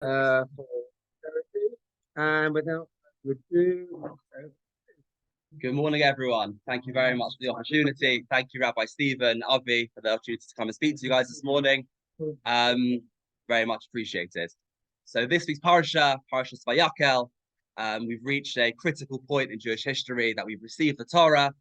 For therapy. And without with you. Good morning, everyone. Thank you very much for the opportunity. Thank you, Rabbi Stephen, Avi, for the opportunity to come and speak to you guys this morning. Um, Very much appreciated. So this week's Parashas Vayakel, we've reached a critical point in Jewish history that we've received the Torah,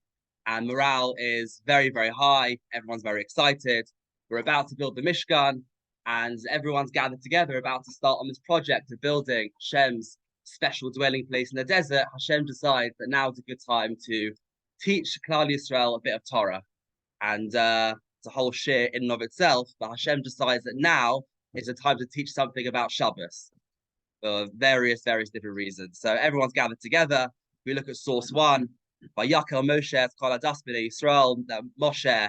and morale is very, very high. Everyone's very excited. We're about to build the Mishkan, and everyone's gathered together, about to start on this project of building Hashem's special dwelling place in the desert. Hashem decides that now is a good time to teach Klal Yisrael a bit of Torah, and it's a whole shir in and of itself. But Hashem decides that now is the time to teach something about Shabbos for various different reasons. So everyone's gathered together. We look at source one. By Yakel Moshe Kol Hadas B'nai Yisrael, that Moshe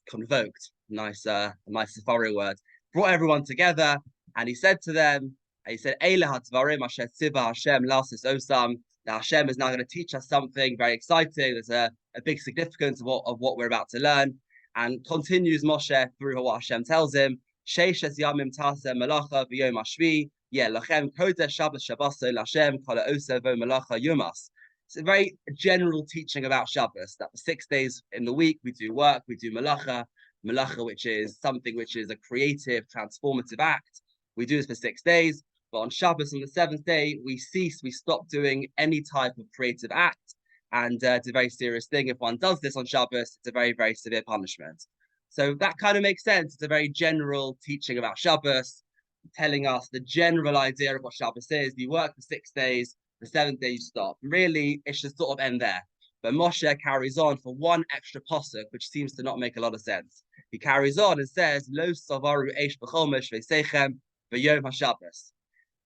convoked. Nice Safari word. Brought everyone together, and he said to them, he said, Eile hadvarim asher tziva Hashem lasis osam. Now Hashem is now going to teach us something very exciting. There's a big significance of what we're about to learn. And continues Moshe through what Hashem tells him. Sheishes yamim taseh malacha v'yom hashvi. Yeah, lachem kodesh Shabbos Shabboso Lashem kol ha'oseh vo malacha yumas. It's a very general teaching about Shabbos, that for 6 days in the week we do work, we do malacha, which is something which is a creative, transformative act. We do this for 6 days, but on Shabbos, on the seventh day, we stop doing any type of creative act, and it's a very serious thing. If one does this on Shabbos, it's a very, very severe punishment. So that kind of makes sense. It's a very general teaching about Shabbos, telling us the general idea of what Shabbos is. You work for 6 days, the seventh day you stop. Really, it should sort of end there. But Moshe carries on for one extra pasuk, which seems to not make a lot of sense. He carries on and says, Lo savaru eish b'chomesh v'seichem v'yom haShabbos.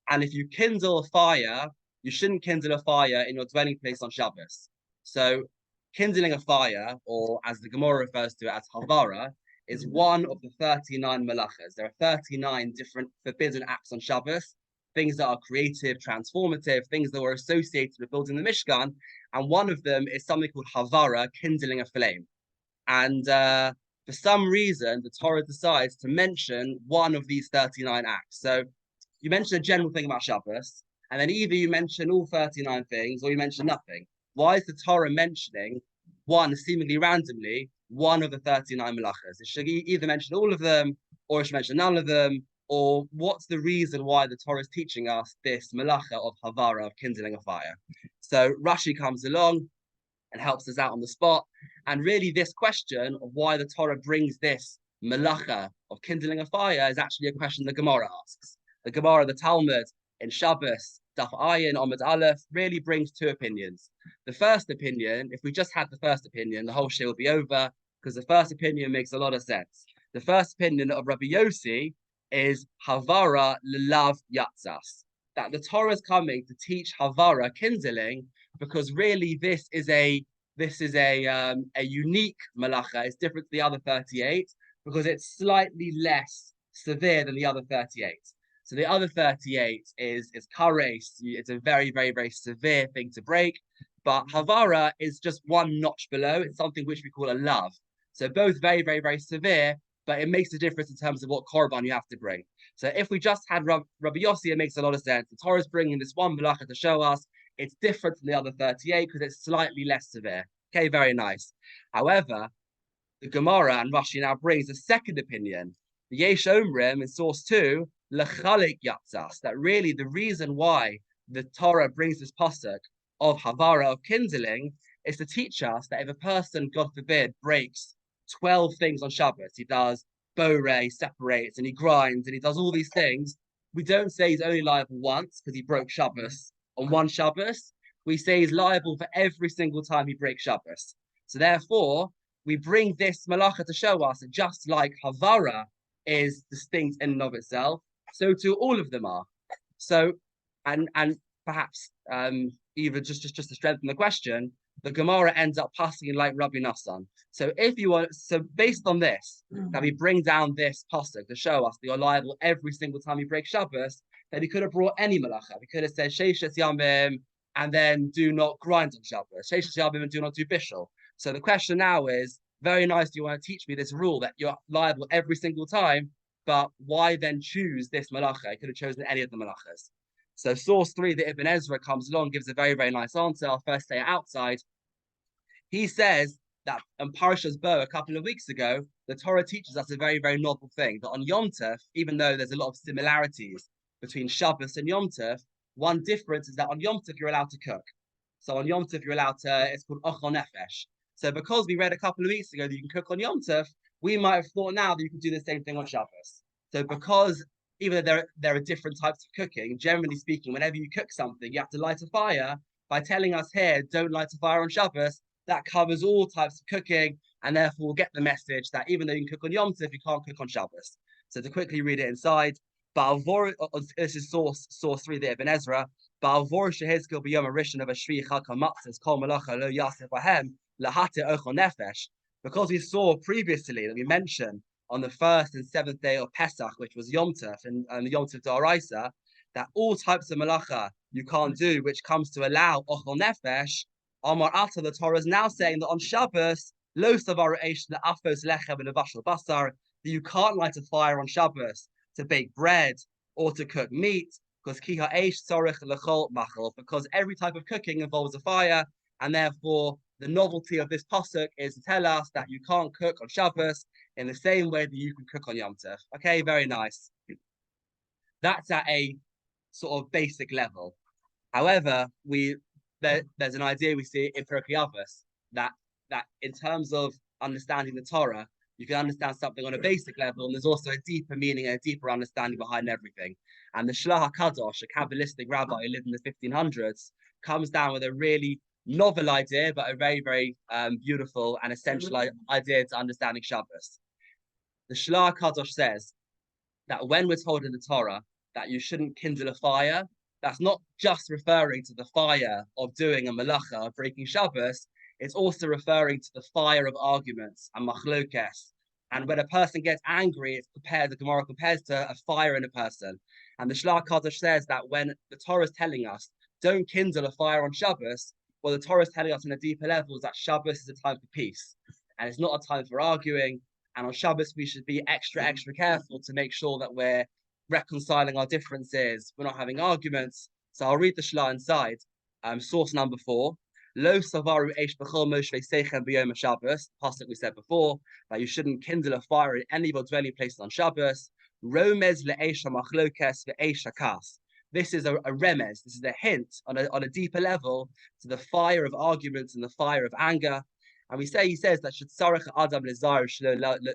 And if you kindle a fire, you shouldn't kindle a fire in your dwelling place on Shabbos. So kindling a fire, or as the Gemara refers to it as havara, is one of the 39 malachas. There are 39 different forbidden acts on Shabbos, things that are creative, transformative, things that were associated with building the Mishkan. And one of them is something called havara, kindling a flame. And for some reason, the Torah decides to mention one of these 39 acts. So you mention a general thing about Shabbos, and then either you mention all 39 things or you mention nothing. Why is the Torah mentioning one, seemingly randomly, one of the 39 malachas? It should either mention all of them, or it should mention none of them, or what's the reason why the Torah is teaching us this malacha of havara, of kindling a fire? So Rashi comes along and helps us out on the spot. And really this question of why the Torah brings this malacha of kindling a fire is actually a question the Gemara asks. The Gemara, the Talmud, in Shabbos, Daf Ayin, Amud Aleph, really brings two opinions. The first opinion, if we just had the first opinion, the whole shit would be over, because the first opinion makes a lot of sense. The first opinion of Rabbi Yossi is Havara Lelav Yatzas, that the Torah is coming to teach Havara, kindling, because really this is a unique malacha. It's different to the other 38 because it's slightly less severe than the other 38. So the other 38 is kares. It's a very, very, very severe thing to break. But havara is just one notch below. It's something which we call a love. So both very, very, very severe, but it makes a difference in terms of what korban you have to bring. So if we just had Rabbi Yossi, it makes a lot of sense. The Torah is bringing this one malacha to show us it's different from the other 38 because it's slightly less severe. Okay, very nice. However, the Gemara and Rashi now brings a second opinion. The Yesh Omrim in source 2, Lechalik Yatzas, that really the reason why the Torah brings this pasuk of Havara, of kindling, is to teach us that if a person, God forbid, breaks 12 things on Shabbos, he does boreh, he separates, and he grinds, and he does all these things, we don't say he's only liable once because he broke Shabbos on one Shabbos. We say he's liable for every single time he breaks Shabbos. So therefore, we bring this malacha to show us that just like Havara is distinct in and of itself, so too all of them are. So, and perhaps even just to strengthen the question, the Gemara ends up passing like Rabbi Nassan. So if you want, so based on this, that we bring down this pasuk to show us that you're liable every single time you break Shabbos, then he could have brought any malacha. We could have said Sheishes Yamim and then do not grind on Shabbos. Sheishes Yamim and do not do bishul. So the question now is, very nice, do you want to teach me this rule that you're liable every single time? but why then choose this malacha? He could have chosen any of the malachas. So source 3, the Ibn Ezra comes along, gives a very, very nice answer. I'll first say it outside. He says that in Parashas Bo a couple of weeks ago, the Torah teaches us a very, very novel thing, that on Yom Tov, even though there's a lot of similarities between Shabbos and Yom Tov, one difference is that on Yom Tov you're allowed to cook. So on Yom Tov you're allowed to, it's called Ochel Nefesh. So because we read a couple of weeks ago that you can cook on Yom Tov, we might have thought now that you can do the same thing on Shabbos. So because even though there are different types of cooking, generally speaking, whenever you cook something, you have to light a fire. By telling us here, don't light a fire on Shabbos, that covers all types of cooking, and therefore we'll get the message that even though you can cook on Yom Tov, you can't cook on Shabbos. So to quickly read it inside, this is source 3, the Ibn Ezra. Because we saw previously that we mentioned on the 1st and 7th day of Pesach, which was Yom Tov and the Yom Tov D'Oraisa, that all types of malacha you can't do, which comes to allow Ochel Nefesh. Amar Ata, the Torah is now saying that on Shabbos, lo savar eish le'afos lechem le'vashal basar, that you can't light a fire on Shabbos to bake bread or to cook meat, because ki ha'eish tzorich lechol machal, because every type of cooking involves a fire, and therefore the novelty of this pasuk is to tell us that you can't cook on Shabbos in the same way that you can cook on Yom Tov. Okay, very nice. That's at a sort of basic level. However, there's an idea we see in Pirkei Avos that in terms of understanding the Torah, you can understand something on a basic level, and there's also a deeper meaning and a deeper understanding behind everything. And the Shlach HaKadosh, a Kabbalistic rabbi who lived in the 1500s, comes down with a really novel idea, but a very, very beautiful and essential idea to understanding Shabbos. The Shlach HaKadosh says that when we're told in the Torah that you shouldn't kindle a fire, that's not just referring to the fire of doing a malacha, of breaking Shabbos, it's also referring to the fire of arguments and machlokes. And when a person gets angry, the Gemara compares to a fire in a person. And the Shlach Kadosh says that when the Torah is telling us, don't kindle a fire on Shabbos, well, the Torah is telling us on a deeper level that Shabbos is a time for peace. And it's not a time for arguing. And on Shabbos, we should be extra, extra careful to make sure that we're reconciling our differences, we're not having arguments. So I'll read the Shla inside. Source number 4. Lo savaru eish b'chol moshvei seichem b'yom Shabbos. Pasuk we said before that you shouldn't kindle a fire in any of your dwelling places on Shabbos. Romez le'eish hamachlokes ve'eish hakas. This is a remez. This is a hint on a deeper level to the fire of arguments and the fire of anger. And he says that should sarach adam lezar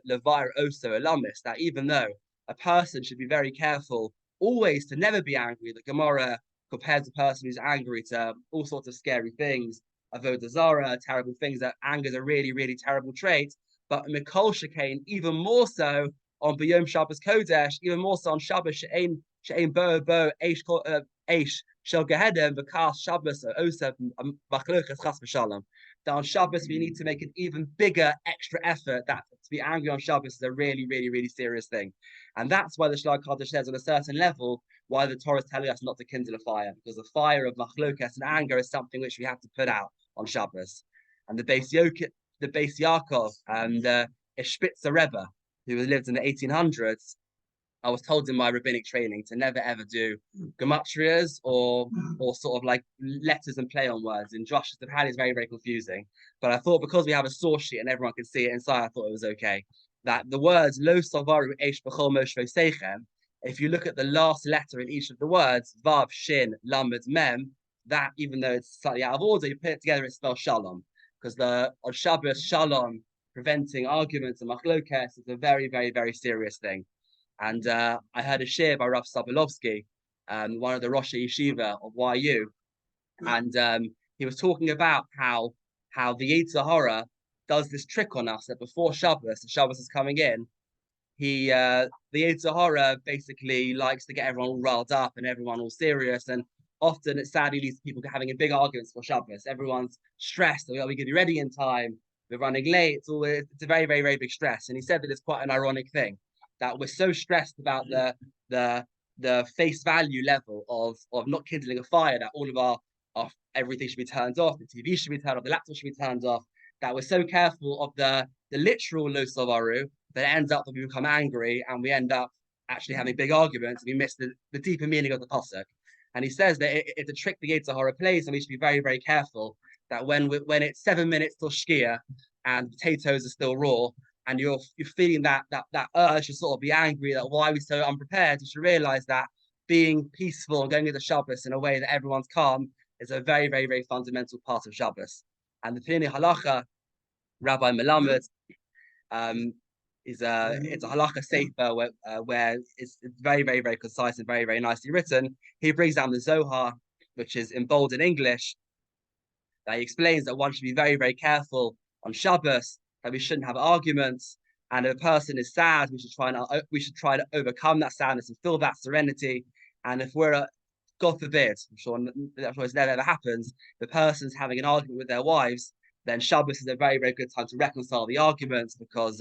levar oso elamis, that even though a person should be very careful always to never be angry, the Gemara compares a person who's angry to all sorts of scary things, avodah zarah, terrible things, that anger is a really, really terrible trait. But Mikol Shekain, even more so on B'yom Shabbos Kodesh, even more so on Shabbos She'ein Bo Eish Shel Gehedem V'Kas Shabbos Osef V'Chloches Chas V'Shalom. That on Shabbos we need to make an even bigger extra effort. That to be angry on Shabbos is a really, really, really serious thing. And that's why the Shlach Kadosh says on a certain level why the Torah is telling us not to kindle a fire, because the fire of machlokes and anger is something which we have to put out on Shabbos. And the Beis Yaakov and Ishpitzer Rebbe, who lived in the 1800s, I was told in my rabbinic training to never ever do gematrias or sort of like letters and play on words. In Josh's apparently is very, very confusing. But I thought because we have a source sheet and everyone can see it inside, I thought it was okay. That the words lo savaru eish b'chol moshvei seichem, if you look at the last letter in each of the words, vav, shin, lamed, mem, that even though it's slightly out of order, you put it together, it spells shalom. Because on Shabbos, shalom, preventing arguments and machlokes, is a very, very, very serious thing. And I heard a shir by Rav Sobolovsky, one of the Rosh Yeshiva of YU, and he was talking about how the Yetzer Hara does this trick on us that before Shabbos, the Shabbos is coming in, the Yetzer Hara basically likes to get everyone all riled up and everyone all serious, and often it sadly leads to people having big arguments for Shabbos. Everyone's stressed. Are we going to be ready in time? We're running late. It's a very, very, very big stress. And he said that it's quite an ironic thing that we're so stressed about the face value level of not kindling a fire that all of our everything should be turned off, the TV should be turned off, the laptop should be turned off, that we're so careful of the literal lo savaru that it ends up that we become angry and we end up actually having big arguments, and we miss the deeper meaning of the pasuk. And he says that it's a trick the Yetzer Hara plays, and we should be very, very careful that when it's 7 minutes till Shkia and potatoes are still raw, and you're feeling that urge to sort of be angry, that why are we so unprepared, you should realize that being peaceful and going into Shabbos in a way that everyone's calm is a very, very, very fundamental part of Shabbos. And the Pnei Halacha, Rabbi Melamed, it's a halacha sefer where it's very, very, very concise and very, very nicely written. He brings down the Zohar, which is in bold in English, that he explains that one should be very, very careful on Shabbos, that we shouldn't have arguments, and if a person is sad, we should try to overcome that sadness and feel that serenity. And if we're God forbid, I'm sure it never ever happens, the person's having an argument with their wives, then Shabbos is a very, very good time to reconcile the arguments, because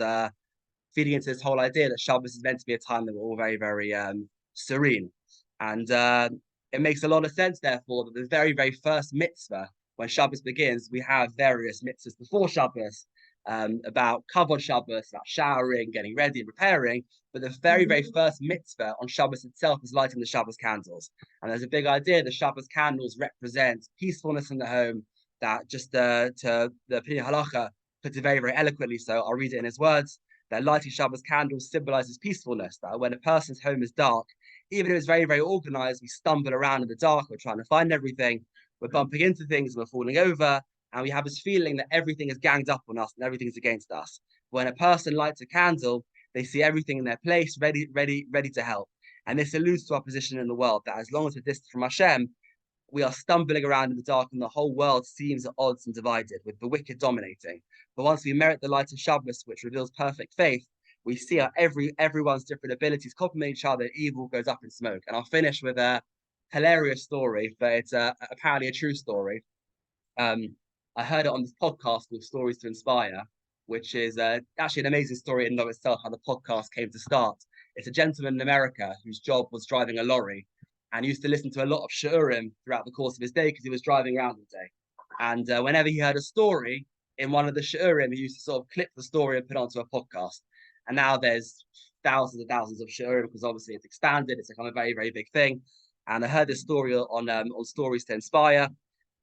feeding into this whole idea that Shabbos is meant to be a time that we're all very, very serene. And it makes a lot of sense, therefore, that the very, very first mitzvah, when Shabbos begins, we have various mitzvahs before Shabbos, about kavod Shabbos, about showering, getting ready, and preparing. But the very, very first mitzvah on Shabbos itself is lighting the Shabbos candles. And there's a big idea that Shabbos candles represent peacefulness in the home, that just to the Pnei Halacha puts it very, very eloquently. So I'll read it in his words, that lighting Shabbos candles symbolizes peacefulness, that when a person's home is dark, even if it's very, very organized, we stumble around in the dark, we're trying to find everything, we're bumping into things, we're falling over, and we have this feeling that everything is ganged up on us and everything is against us. When a person lights a candle, they see everything in their place, ready to help. And this alludes to our position in the world, that as long as we're distant from Hashem, we are stumbling around in the dark, and the whole world seems at odds and divided, with the wicked dominating. But once we merit the light of Shabbos, which reveals perfect faith, we see how everyone's different abilities complement each other, evil goes up in smoke. And I'll finish with a hilarious story, but it's apparently a true story. I heard it on this podcast called Stories to Inspire, which is actually an amazing story in and of itself, how the podcast came to start. It's a gentleman in America whose job was driving a lorry, and used to listen to a lot of shiurim throughout the course of his day because he was driving around all day. And whenever he heard a story in one of the shiurim, he used to sort of clip the story and put it onto a podcast. And now there's thousands and thousands of shiurim, because obviously it's expanded, it's become a very, very big thing. And I heard this story on Stories to Inspire,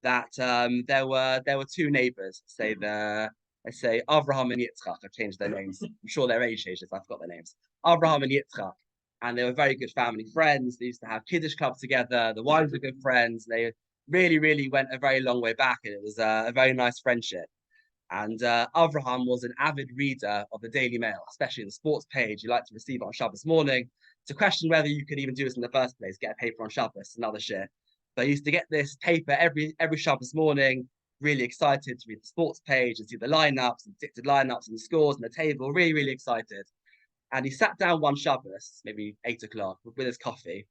that there were two neighbors, let's say Avraham and Yitzchak. I've changed their names. I'm sure their age changes. I forgot their names. Avraham and Yitzchak. And they were very good family friends. They used to have Kiddush club together. The wives were good friends. They really, really went a very long way back, and it was a very nice friendship. And Avraham was an avid reader of the Daily Mail, especially the sports page. He liked to receive it on Shabbos morning to question whether you could even do this in the first place, get a paper on Shabbos, another shit. But I used to get this paper every Shabbos morning, really excited to read the sports page and see the lineups and predicted lineups and the scores and the table, really, really excited. And he sat down one Shabbos, maybe 8 o'clock, with his coffee.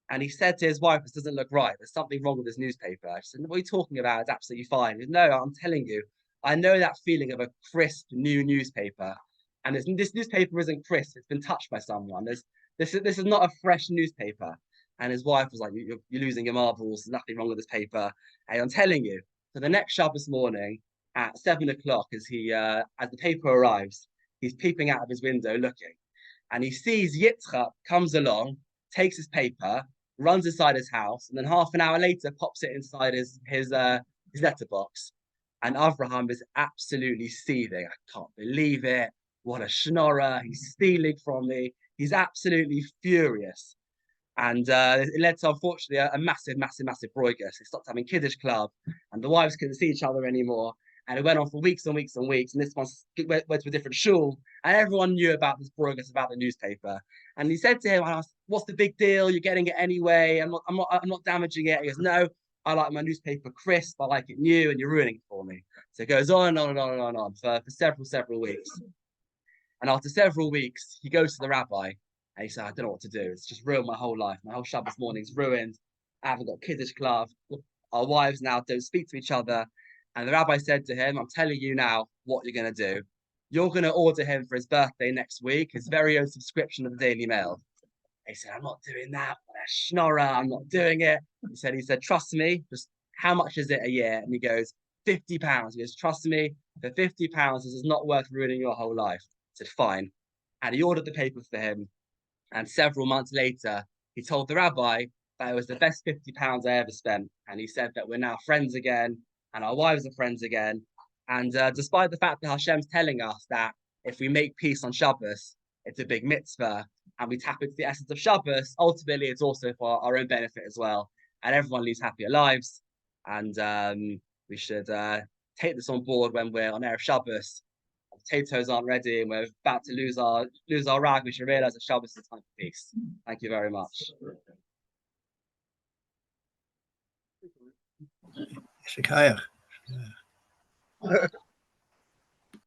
And he said to his wife, "This doesn't look right. There's something wrong with this newspaper." She said, "What are you talking about? It's absolutely fine." He said, "No, I'm telling you, I know that feeling of a crisp new newspaper. And this newspaper isn't crisp. It's been touched by someone. This is not a fresh newspaper." And his wife was like, "You're losing your marbles. There's nothing wrong with this paper." And I'm telling you, so the next Shabbos morning at 7 o'clock, as the paper arrives, he's peeping out of his window looking. And he sees Yitzchak comes along, takes his paper, runs inside his house, and then half an hour later pops it inside his letterbox. And Avraham is absolutely seething. "I can't believe it. What a schnorrer. He's stealing from me." He's absolutely furious. And it led to, unfortunately, a massive, massive, massive broigus. They stopped having Kiddush club, and the wives couldn't see each other anymore. And it went on for weeks and weeks and weeks. And this one went to a different shul, and everyone knew about this broigus, about the newspaper. And he said to him, I asked, "What's the big deal? You're getting it anyway. I'm not damaging it." He goes, "No, I like my newspaper crisp. I like it new, and you're ruining it for me." So it goes on and on and on and on, and on for several weeks. And after several weeks, he goes to the rabbi, and he said, "I don't know what to do. It's just ruined my whole life. My whole Shabbos morning's ruined. I haven't got Kiddush club. Our wives now don't speak to each other." And the rabbi said to him, "I'm telling you now what you're going to do. You're going to order him for his birthday next week his very own subscription of the Daily Mail." He said, "I'm not doing that. What a schnorrer. I'm not doing it." He said, "Trust me. Just how much is it a year?" And he goes, £50. He goes, "Trust me, for £50, this is not worth ruining your whole life." I said, "Fine." And he ordered the paper for him. And several months later, he told the rabbi that it was the best £50 I ever spent. And he said that we're now friends again and our wives are friends again. And despite the fact that Hashem's telling us that if we make peace on Shabbos, it's a big mitzvah, and we tap into the essence of Shabbos, ultimately it's also for our own benefit as well. And everyone leads happier lives. And we should take this on board when we're on Erev Shabbos. Potatoes aren't ready and we're about to lose our rag. We should realize that Shabbos is time for peace. Thank you very much.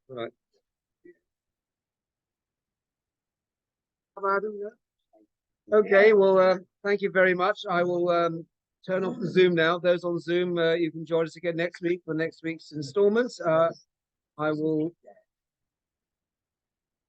Right. Okay, well, thank you very much. I will turn off the Zoom now. Those on Zoom, you can join us again next week for next week's installments. I will